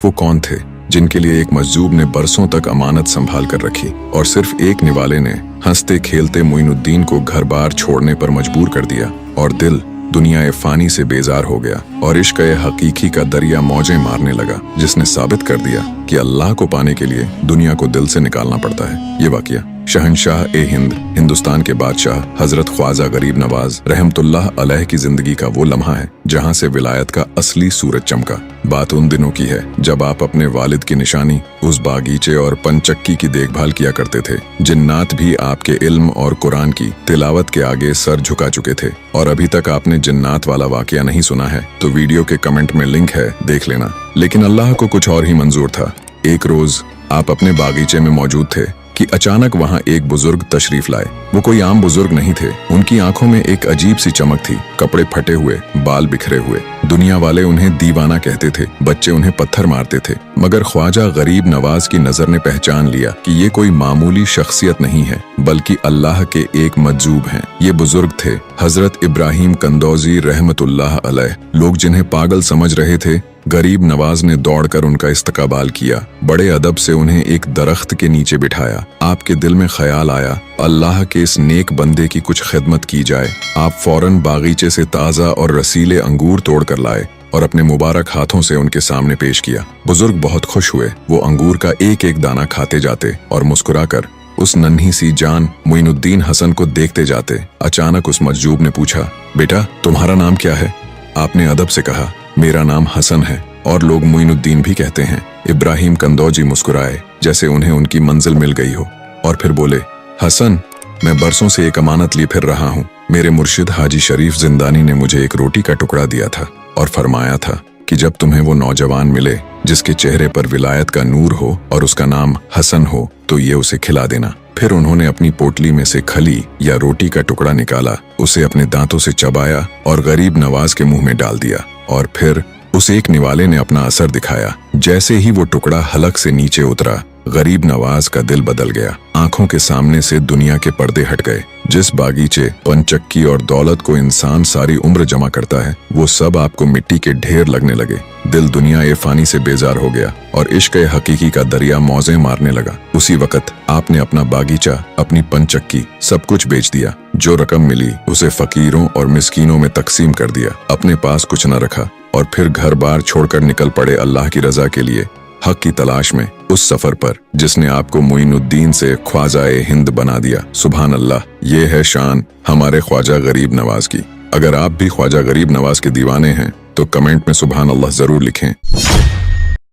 वो कौन थे जिनके लिए एक मजजूब ने बरसों तक अमानत संभाल कर रखी और सिर्फ एक निवाले ने हंसते खेलते मोइनुद्दीन को घर बार छोड़ने पर मजबूर कर दिया और दिल दुनिया फानी से बेजार हो गया और इश्क हकीकी का दरिया मौजें मारने लगा, जिसने साबित कर दिया कि अल्लाह को पाने के लिए दुनिया को दिल से निकालना पड़ता है। ये वाकया शहनशाह ए हिंद, हिंदुस्तान के बादशाह हजरत ख्वाजा गरीब नवाज रहमतुल्लाह अलैह की जिंदगी का वो लम्हा है जहां से विलायत का असली सूरज चमका। बात उन दिनों की है जब आप अपने वालिद की निशानी उस बागीचे और पंचक्की की देखभाल किया करते थे। जिन्नात भी आपके इल्म और कुरान की तिलावत के आगे सर झुका चुके थे। और अभी तक आपने जिन्नात वाला वाकया नहीं सुना है तो वीडियो के कमेंट में लिंक है, देख लेना। लेकिन अल्लाह को कुछ और ही मंजूर था। एक रोज आप अपने बागीचे में मौजूद थे कि अचानक वहां एक बुजुर्ग तशरीफ लाए। वो कोई आम बुजुर्ग नहीं थे। उनकी आंखों में एक अजीब सी चमक थी, कपड़े फटे हुए, बाल बिखरे हुए। दुनिया वाले उन्हें दीवाना कहते थे, बच्चे उन्हें पत्थर मारते थे, मगर ख्वाजा गरीब नवाज की नजर ने पहचान लिया कि ये कोई मामूली शख्सियत नहीं है बल्कि अल्लाह के एक मजजूब हैं। ये बुजुर्ग थे हजरत इब्राहिम कंदौजी रहमतुल्लाह अलैह। लोग जिन्हें पागल समझ रहे थे, गरीब नवाज ने दौड़कर उनका इस्तकबाल किया। बड़े अदब से उन्हें एक दरख्त के नीचे बिठाया। आपके दिल में ख्याल आया अल्लाह के इस नेक बंदे की कुछ खिदमत की जाए। आप फौरन बागीचे से ताज़ा और रसीले अंगूर तोड़ कर लाए और अपने मुबारक हाथों से उनके सामने पेश किया। बुजुर्ग बहुत खुश हुए। वो अंगूर का एक एक दाना खाते जाते और मुस्कुराकर उस नन्ही सी जान मोइनुद्दीन हसन को देखते जाते। अचानक उस मजजूब ने पूछा, बेटा तुम्हारा नाम क्या है? आपने अदब से कहा, मेरा नाम हसन है और लोग मोइनुद्दीन भी कहते हैं। इब्राहिम कंदौजी मुस्कुराए जैसे उन्हें उनकी मंजिल मिल गई हो और फिर बोले, हसन मैं बरसों से एक अमानत लिए फिर रहा हूँ। मेरे मुर्शिद हाजी शरीफ जिंदानी ने मुझे एक रोटी का टुकड़ा दिया था और फरमाया था कि जब तुम्हें वो नौजवान मिले जिसके चेहरे पर विलायत का नूर हो और उसका नाम हसन हो तो ये उसे खिला देना। फिर उन्होंने अपनी पोटली में से खली या रोटी का टुकड़ा निकाला, उसे अपने दांतों से चबाया और गरीब नवाज के मुंह में डाल दिया और फिर उस एक निवाले ने अपना असर दिखाया। जैसे ही वो टुकड़ा हलक से नीचे उतरा, गरीब नवाज का दिल बदल गया। आंखों के सामने से दुनिया के पर्दे हट गए। जिस बागीचे, पंचक्की और दौलत को इंसान सारी उम्र जमा करता है, वो सब आपको मिट्टी के ढेर लगने लगे। दिल दुनिया ए फानी से बेजार हो गया और इश्क हकीकी का दरिया मौजें मारने लगा। उसी वक्त आपने अपना बागीचा, अपनी पंचक्की, सब कुछ बेच दिया। जो रकम मिली उसे फकीरों और मिस्कीनों में तकसीम कर दिया। अपने पास कुछ न रखा और फिर घर बार छोड़कर निकल पड़े अल्लाह की रजा के लिए, हक की तलाश में, उस सफर पर जिसने आपको मोइनुद्दीन से ख्वाजा ए हिंद बना दिया। सुभान अल्लाह, ये है शान हमारे ख्वाजा गरीब नवाज की। अगर आप भी ख्वाजा गरीब नवाज के दीवाने हैं तो कमेंट में सुभान अल्लाह जरूर लिखें।